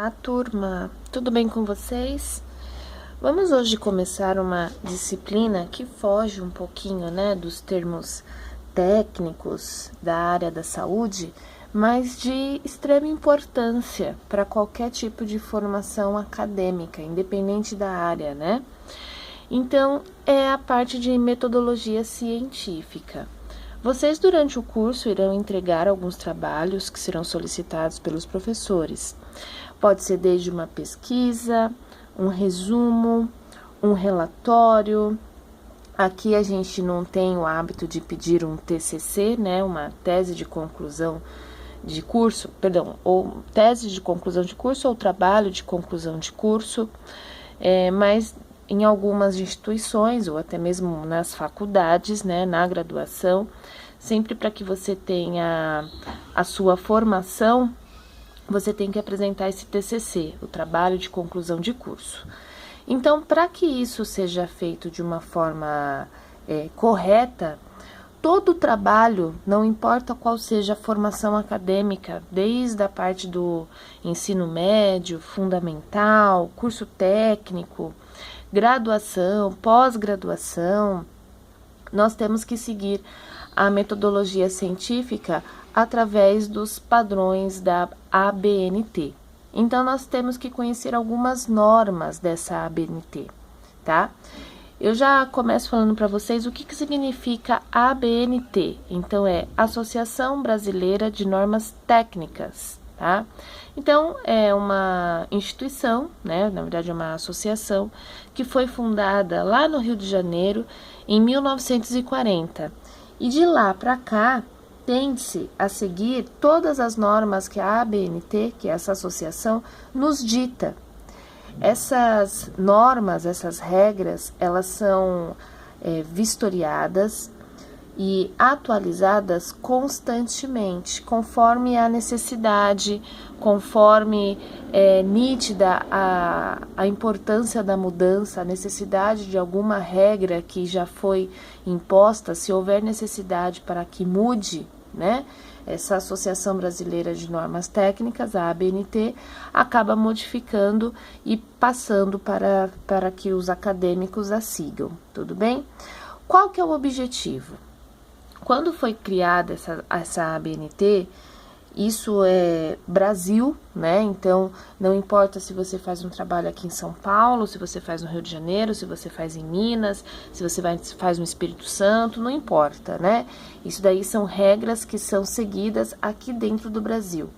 Olá, turma! Tudo bem com vocês? Vamos hoje começar uma disciplina que foge um pouquinho, dos termos técnicos da área da saúde, mas de extrema importância para qualquer tipo de formação acadêmica, independente da área, Então, é a parte de metodologia científica. Vocês, durante o curso, irão entregar alguns trabalhos que serão solicitados pelos professores. Pode ser desde uma pesquisa, um resumo, um relatório. Aqui a gente não tem o hábito de pedir um TCC, uma tese de conclusão de curso, ou tese de conclusão de curso ou trabalho de conclusão de curso, mas em algumas instituições ou até mesmo nas faculdades, na graduação, sempre para que você tenha a sua formação, você tem que apresentar esse TCC, o trabalho de conclusão de curso. Então, para que isso seja feito de uma forma correta, todo o trabalho, não importa qual seja a formação acadêmica, desde a parte do ensino médio, fundamental, curso técnico, graduação, pós-graduação, nós temos que seguir a metodologia científica através dos padrões da ABNT. Então, nós temos que conhecer algumas normas dessa ABNT, tá? Eu já começo falando para vocês o que significa ABNT. Então, é Associação Brasileira de Normas Técnicas, tá? Então, é uma instituição, na verdade é uma associação, que foi fundada lá no Rio de Janeiro em 1940. E de lá para cá, tende-se a seguir todas as normas que a ABNT, que é essa associação, nos dita. Essas normas, essas regras, elas são vistoriadas e atualizadas constantemente, conforme a necessidade, conforme nítida a importância da mudança, a necessidade de alguma regra que já foi imposta, se houver necessidade para que mude, essa Associação Brasileira de Normas Técnicas, a ABNT, acaba modificando e passando para que os acadêmicos a sigam, tudo bem? Qual que é o objetivo? Quando foi criada essa ABNT, isso é Brasil, Então, não importa se você faz um trabalho aqui em São Paulo, se você faz no Rio de Janeiro, se você faz em Minas, se você faz no Espírito Santo, não importa, Isso daí são regras que são seguidas aqui dentro do Brasil.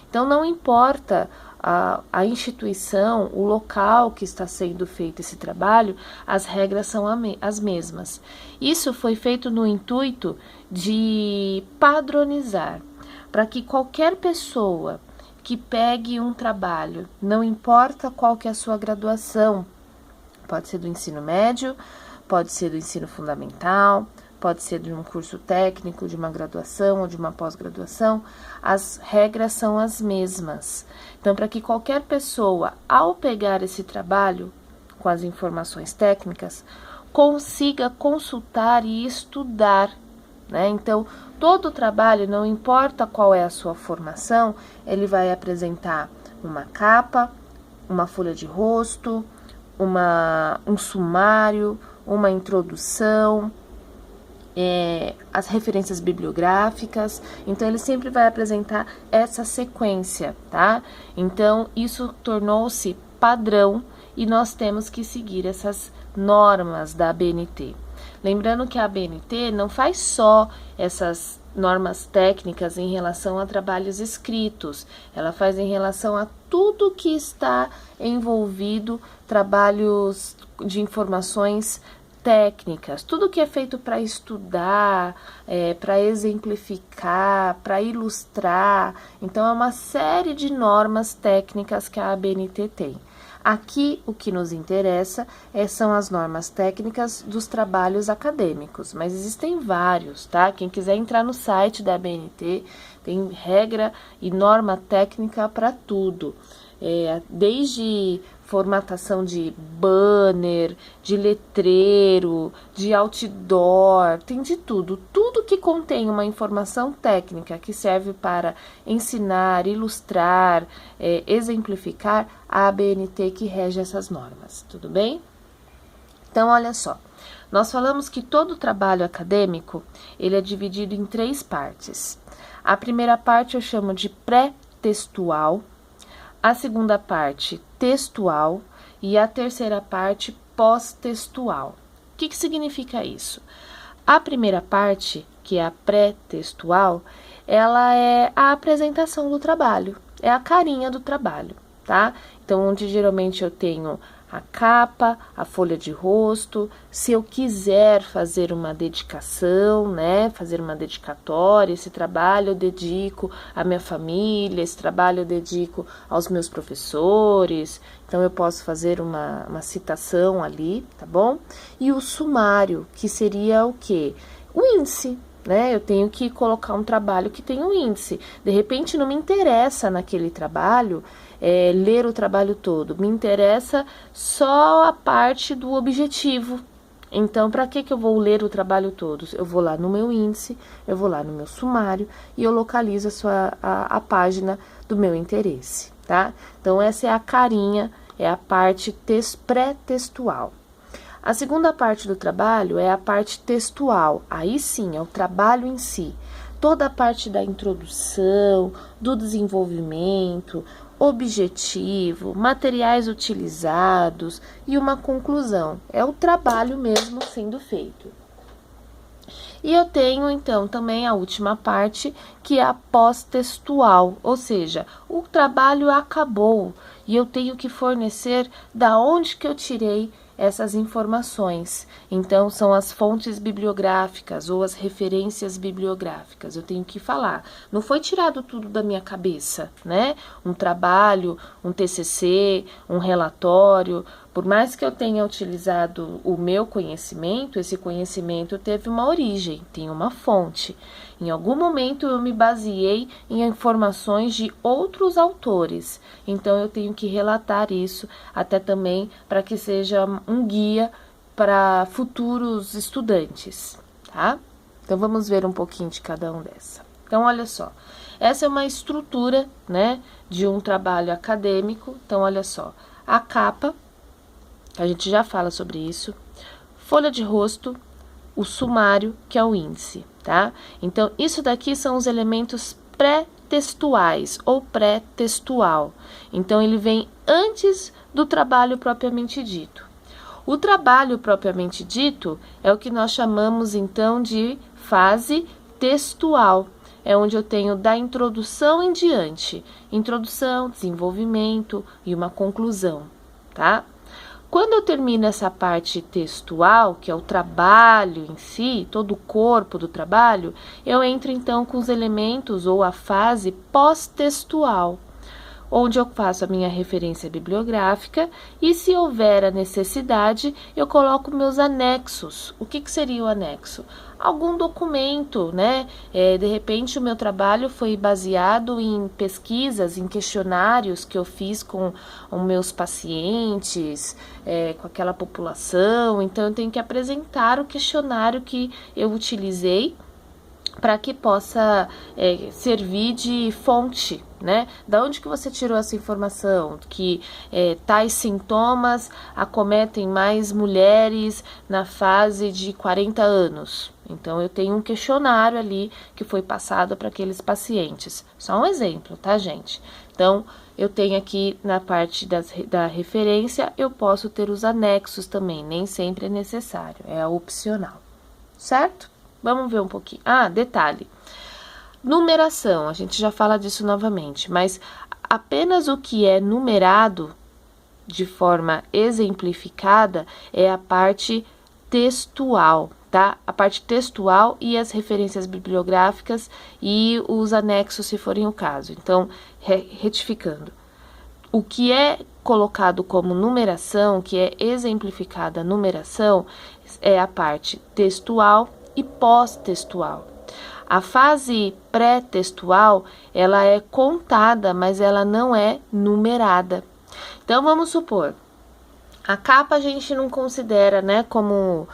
Então, não importa a instituição, o local que está sendo feito esse trabalho, as regras são as mesmas. Isso foi feito no intuito de padronizar, para que qualquer pessoa que pegue um trabalho, não importa qual que é a sua graduação, pode ser do ensino médio, pode ser do ensino fundamental, pode ser de um curso técnico, de uma graduação ou de uma pós-graduação, as regras são as mesmas. Então, para que qualquer pessoa, ao pegar esse trabalho com as informações técnicas, consiga consultar e estudar, Então, todo o trabalho, não importa qual é a sua formação, ele vai apresentar uma capa, uma folha de rosto, um sumário, uma introdução, as referências bibliográficas. Então, ele sempre vai apresentar essa sequência, tá? Então, isso tornou-se padrão e nós temos que seguir essas normas da ABNT. Lembrando que a ABNT não faz só essas normas técnicas em relação a trabalhos escritos, ela faz em relação a tudo que está envolvido, trabalhos de informações técnicas, tudo que é feito para estudar, para exemplificar, para ilustrar. Então, é uma série de normas técnicas que a ABNT tem. Aqui, o que nos interessa são as normas técnicas dos trabalhos acadêmicos, mas existem vários, tá? Quem quiser entrar no site da ABNT, tem regra e norma técnica para tudo. desde formatação de banner, de letreiro, de outdoor, tem de tudo. Tudo que contém uma informação técnica que serve para ensinar, ilustrar, exemplificar, a ABNT que rege essas normas, tudo bem? Então, olha só, nós falamos que todo trabalho acadêmico, ele é dividido em 3 partes. A primeira parte eu chamo de pré-textual, a segunda parte textual e a terceira parte pós-textual. O que significa isso? A primeira parte, que é a pré-textual, ela é a apresentação do trabalho, é a carinha do trabalho, tá? Então, onde geralmente eu tenho a capa, a folha de rosto, se eu quiser fazer uma dedicação, né, fazer uma dedicatória, esse trabalho eu dedico à minha família, esse trabalho eu dedico aos meus professores, então eu posso fazer uma citação ali, tá bom? E o sumário, que seria o quê? O índice, né? Eu tenho que colocar um trabalho que tem um índice. De repente não me interessa naquele trabalho ler o trabalho todo, me interessa só a parte do objetivo. Então, para que eu vou ler o trabalho todo? Eu vou lá no meu índice, eu vou lá no meu sumário e eu localizo a página do meu interesse, tá? Então, essa é a carinha, é a parte pré-textual. A segunda parte do trabalho é a parte textual, aí sim, é o trabalho em si. Toda a parte da introdução, do desenvolvimento, objetivo, materiais utilizados e uma conclusão. É o trabalho mesmo sendo feito. E eu tenho, então, também a última parte, que é a pós-textual, ou seja, o trabalho acabou e eu tenho que fornecer da onde que eu tirei essas informações. Então, são as fontes bibliográficas ou as referências bibliográficas. Eu tenho que falar. Não foi tirado tudo da minha cabeça, né? Um trabalho, um TCC, um relatório. Por mais que eu tenha utilizado o meu conhecimento, esse conhecimento teve uma origem, tem uma fonte. Em algum momento eu me baseei em informações de outros autores, então eu tenho que relatar isso até também para que seja um guia para futuros estudantes, tá? Então vamos ver um pouquinho de cada um dessa. Então olha só, essa é uma estrutura, né, de um trabalho acadêmico. Então olha só, a capa, a gente já fala sobre isso, folha de rosto, o sumário, que é o índice, tá? Então, isso daqui são os elementos pré-textuais ou pré-textual. Então, ele vem antes do trabalho propriamente dito. O trabalho propriamente dito é o que nós chamamos, então, de fase textual. É onde eu tenho da introdução em diante. Introdução, desenvolvimento e uma conclusão, tá? Quando eu termino essa parte textual, que é o trabalho em si, todo o corpo do trabalho, eu entro então com os elementos ou a fase pós-textual, onde eu faço a minha referência bibliográfica e, se houver a necessidade, eu coloco meus anexos. O que seria o anexo? Algum documento, né? De repente, o meu trabalho foi baseado em pesquisas, em questionários que eu fiz com os meus pacientes, com aquela população. Então, eu tenho que apresentar o questionário que eu utilizei para que possa servir de fonte, né? Da onde que você tirou essa informação? Que tais sintomas acometem mais mulheres na fase de 40 anos. Então, eu tenho um questionário ali que foi passado para aqueles pacientes. Só um exemplo, tá, gente? Então, eu tenho aqui na parte da referência, eu posso ter os anexos também, nem sempre é necessário, é opcional, certo? Vamos ver um pouquinho. Ah, detalhe. Numeração, a gente já fala disso novamente, mas apenas o que é numerado de forma exemplificada é a parte textual, tá? A parte textual e as referências bibliográficas e os anexos, se forem o caso. Então, retificando. O que é colocado como numeração, que é exemplificada a numeração, é a parte textual e pós-textual. A fase pré-textual, ela é contada, mas ela não é numerada. Então, vamos supor, a capa a gente não considera, né, como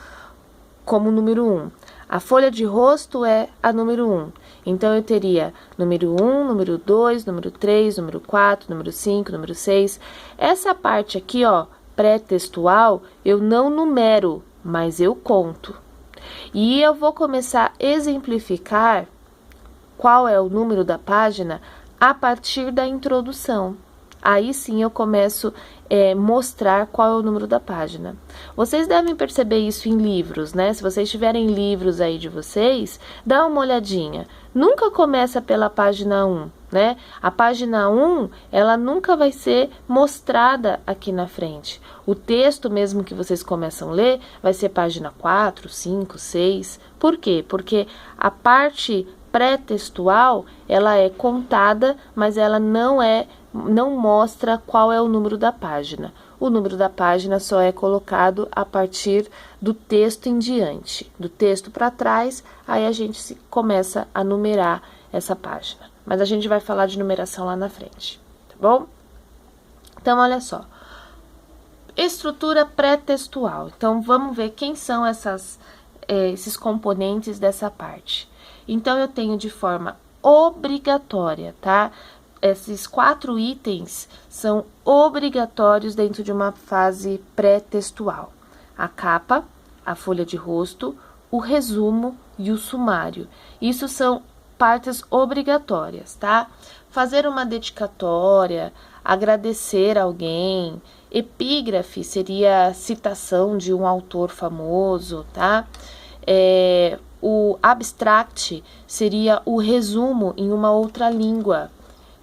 número 1. A folha de rosto é a número 1. Então, eu teria número 1, número 2, número 3, número 4, número 5, número 6. Essa parte aqui, ó, pré-textual, eu não numero, mas eu conto. E eu vou começar a exemplificar qual é o número da página a partir da introdução. Aí sim eu começo a mostrar qual é o número da página. Vocês devem perceber isso em livros, né? Se vocês tiverem livros aí de vocês, dá uma olhadinha. Nunca começa pela página 1, né? A página 1, ela nunca vai ser mostrada aqui na frente. O texto mesmo que vocês começam a ler vai ser página 4, 5, 6. Por quê? Porque a parte pré-textual, ela é contada, mas ela não mostra qual é o número da página. O número da página só é colocado a partir do texto em diante. Do texto para trás, aí a gente começa a numerar essa página. Mas a gente vai falar de numeração lá na frente, tá bom? Então, olha só. Estrutura pré-textual. Então, vamos ver quem são esses componentes dessa parte. Então, eu tenho de forma obrigatória, tá? Esses 4 itens são obrigatórios dentro de uma fase pré-textual. A capa, a folha de rosto, o resumo e o sumário. Isso são partes obrigatórias, tá? Fazer uma dedicatória, agradecer alguém, epígrafe seria citação de um autor famoso, tá? O abstract seria o resumo em uma outra língua,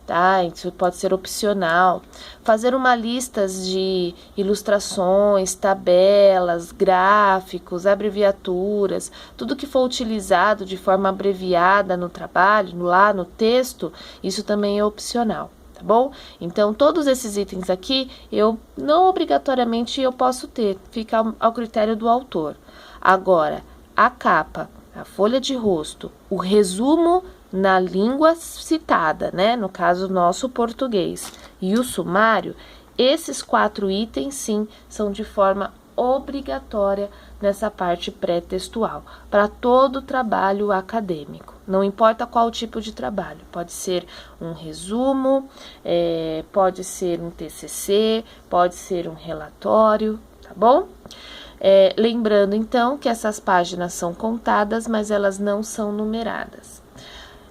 tá? Isso pode ser opcional. Fazer uma lista de ilustrações, tabelas, gráficos, abreviaturas, tudo que for utilizado de forma abreviada no trabalho, lá no texto, isso também é opcional, tá bom? Então, todos esses itens aqui, eu não obrigatoriamente eu posso ter, fica ao critério do autor. Agora, a capa, a folha de rosto, o resumo na língua citada, né? No caso, nosso português, e o sumário, esses 4 itens, sim, são de forma obrigatória nessa parte pré-textual, para todo trabalho acadêmico. Não importa qual tipo de trabalho, pode ser um resumo, pode ser um TCC, pode ser um relatório, tá bom? Lembrando, então, que essas páginas são contadas, mas elas não são numeradas.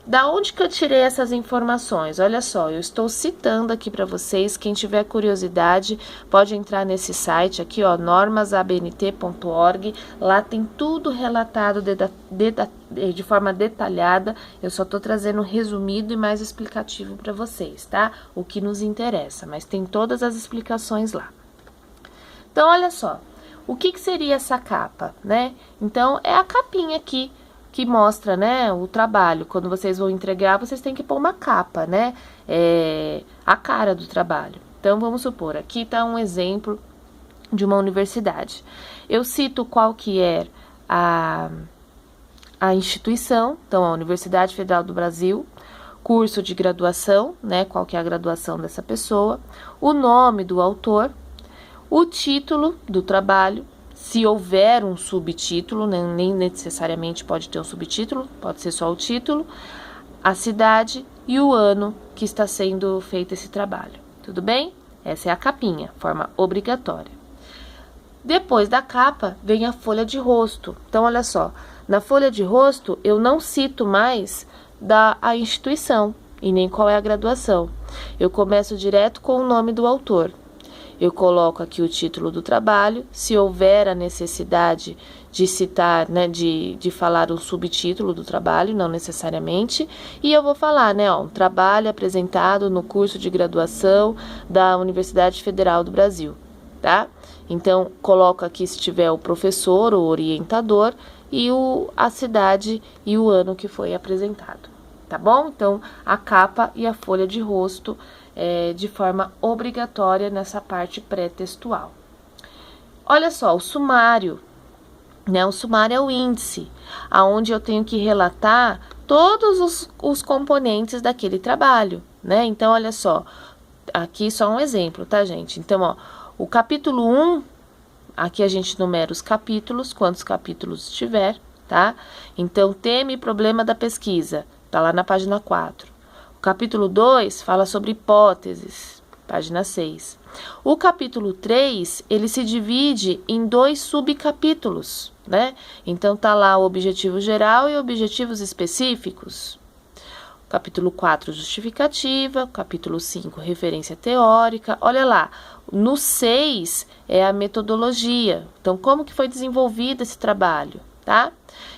Da onde que eu tirei essas informações? Olha só, eu estou citando aqui para vocês, quem tiver curiosidade pode entrar nesse site aqui, ó, normasabnt.org, lá tem tudo relatado de forma detalhada, eu só estou trazendo resumido e mais explicativo para vocês, tá? O que nos interessa, mas tem todas as explicações lá. Então, olha só, o que seria essa capa, né? Então, é a capinha aqui, que mostra, né, o trabalho. Quando vocês vão entregar, vocês têm que pôr uma capa, né, a cara do trabalho. Então, vamos supor, aqui está um exemplo de uma universidade. Eu cito qual que é a instituição, então, a Universidade Federal do Brasil, curso de graduação, né, qual que é a graduação dessa pessoa, o nome do autor, o título do trabalho, se houver um subtítulo, né, nem necessariamente pode ter um subtítulo, pode ser só o título, a cidade e o ano que está sendo feito esse trabalho. Tudo bem? Essa é a capinha, forma obrigatória. Depois da capa, vem a folha de rosto. Então, olha só, na folha de rosto, eu não cito mais a instituição e nem qual é a graduação. Eu começo direto com o nome do autor. Eu coloco aqui o título do trabalho, se houver a necessidade de citar, né, de falar um subtítulo do trabalho, não necessariamente, e eu vou falar, né, ó, um trabalho apresentado no curso de graduação da Universidade Federal do Brasil, tá? Então, coloco aqui se tiver o professor ou orientador e a cidade e o ano que foi apresentado, tá bom? Então, a capa e a folha de rosto de forma obrigatória nessa parte pré-textual. Olha só, o sumário. né? O sumário é o índice, aonde eu tenho que relatar todos os componentes daquele trabalho, né? Então, olha só, aqui só um exemplo, tá, gente? Então, ó, o capítulo 1, aqui a gente numera os capítulos, quantos capítulos tiver, tá? Então, tema e problema da pesquisa, tá lá na página 4. O capítulo 2 fala sobre hipóteses, página 6. O capítulo 3, ele se divide em 2 subcapítulos, né? Então, tá lá o objetivo geral e objetivos específicos. Capítulo 4, justificativa. Capítulo 5, referência teórica. Olha lá, no 6 é a metodologia. Então, como que foi desenvolvido esse trabalho, tá?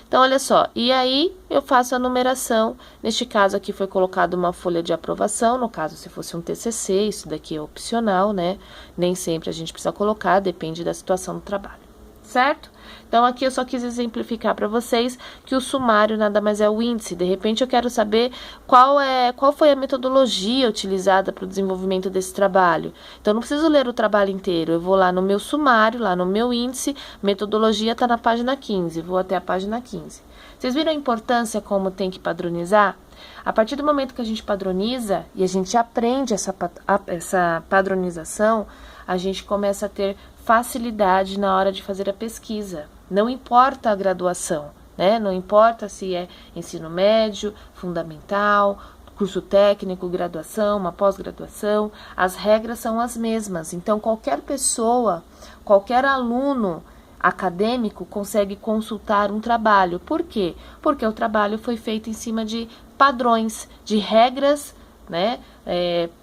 Então, olha só, e aí eu faço a numeração. Neste caso aqui foi colocada uma folha de aprovação, no caso se fosse um TCC, isso daqui é opcional, né? Nem sempre a gente precisa colocar, depende da situação do trabalho, certo? Então, aqui eu só quis exemplificar para vocês que o sumário nada mais é o índice. De repente, eu quero saber qual foi a metodologia utilizada para o desenvolvimento desse trabalho. Então, não preciso ler o trabalho inteiro. Eu vou lá no meu sumário, lá no meu índice, metodologia está na página 15. Vou até a página 15. Vocês viram a importância como tem que padronizar? A partir do momento que a gente padroniza e a gente aprende essa padronização, a gente começa a ter facilidade na hora de fazer a pesquisa. Não importa a graduação, né? Não importa se é ensino médio, fundamental, curso técnico, graduação, uma pós-graduação, as regras são as mesmas. Então, qualquer pessoa, qualquer aluno acadêmico consegue consultar um trabalho. Por quê? Porque o trabalho foi feito em cima de padrões, de regras, né,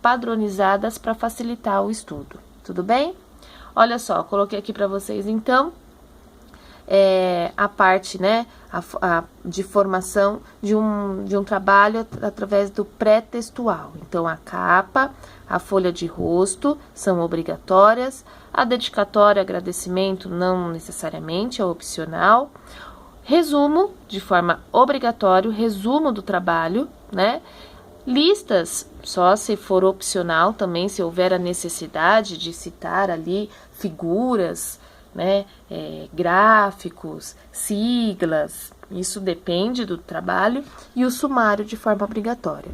padronizadas para facilitar o estudo. Tudo bem? Olha só, coloquei aqui para vocês, então, a parte, né, de formação de um trabalho através do pré-textual. Então, a capa, a folha de rosto são obrigatórias, a dedicatória, agradecimento, não necessariamente, é opcional. Resumo, de forma obrigatória, resumo do trabalho, né? Listas, só se for opcional também, se houver a necessidade de citar ali figuras, né, gráficos, siglas, isso depende do trabalho, e o sumário de forma obrigatória.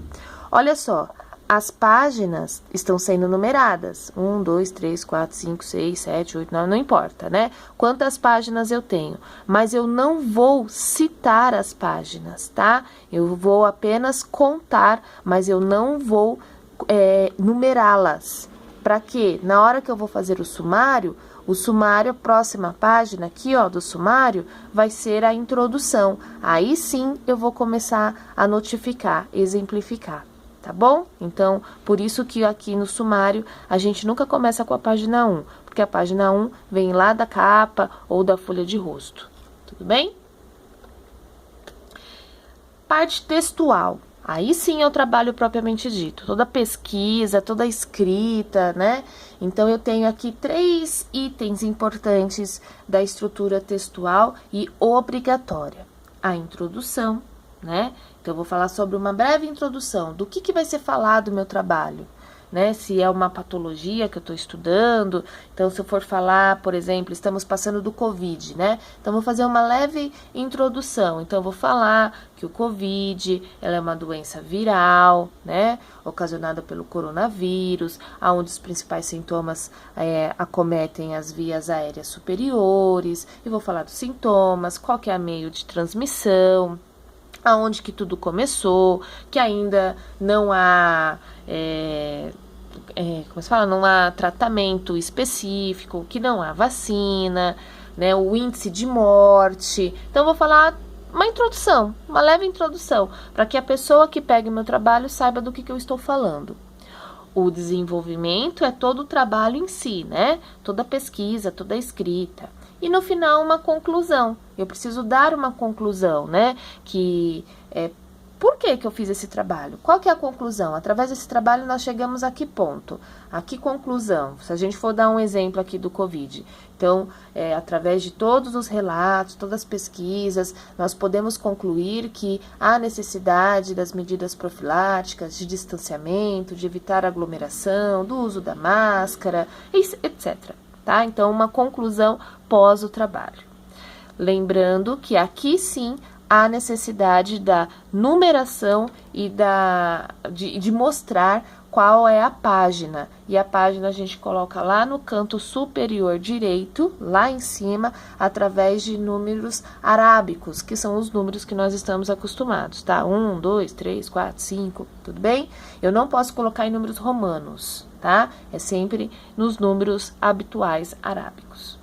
Olha só, as páginas estão sendo numeradas, 1, 2, 3, 4, 5, 6, 7, 8, 9, não importa, né? Quantas páginas eu tenho, mas eu não vou citar as páginas, tá? Eu vou apenas contar, mas eu não vou numerá-las. Para quê? Na hora que eu vou fazer o sumário, a próxima página aqui, ó, do sumário, vai ser a introdução. Aí sim eu vou começar a notificar, exemplificar. Tá bom? Então, por isso que aqui no sumário a gente nunca começa com a página 1, porque a página 1 vem lá da capa ou da folha de rosto. Tudo bem? Parte textual. Aí sim é o trabalho propriamente dito. Toda pesquisa, toda escrita, né? Então, eu tenho aqui 3 itens importantes da estrutura textual e obrigatória. A introdução, né? Então, eu vou falar sobre uma breve introdução do que vai ser falado no meu trabalho, né? Se é uma patologia que eu estou estudando, então se eu for falar, por exemplo, estamos passando do Covid, né? Então, vou fazer uma leve introdução. Então, eu vou falar que o Covid, ela é uma doença viral, né? Ocasionada pelo coronavírus, onde os principais sintomas acometem as vias aéreas superiores. E vou falar dos sintomas, qual que é o meio de transmissão, aonde que tudo começou, que ainda não há, como se fala, não há tratamento específico, que não há vacina, né, o índice de morte. Então, eu vou falar uma introdução, uma leve introdução, para que a pessoa que pegue o meu trabalho saiba do que eu estou falando. O desenvolvimento é todo o trabalho em si, né? Toda a pesquisa, toda a escrita. E no final, uma conclusão. Eu preciso dar uma conclusão, né? Por que eu fiz esse trabalho? Qual que é a conclusão? Através desse trabalho, nós chegamos a que ponto? A que conclusão? Se a gente for dar um exemplo aqui do Covid. Então, através de todos os relatos, todas as pesquisas, nós podemos concluir que há necessidade das medidas profiláticas, de distanciamento, de evitar aglomeração, do uso da máscara, etc. Tá? Então, uma conclusão pós o trabalho. Lembrando que aqui sim há necessidade da numeração e de mostrar qual é a página. E a página a gente coloca lá no canto superior direito, lá em cima, através de números arábicos, que são os números que nós estamos acostumados, tá? 1, 2, 3, 4, 5, tudo bem? Eu não posso colocar em números romanos, tá? É sempre nos números habituais arábicos.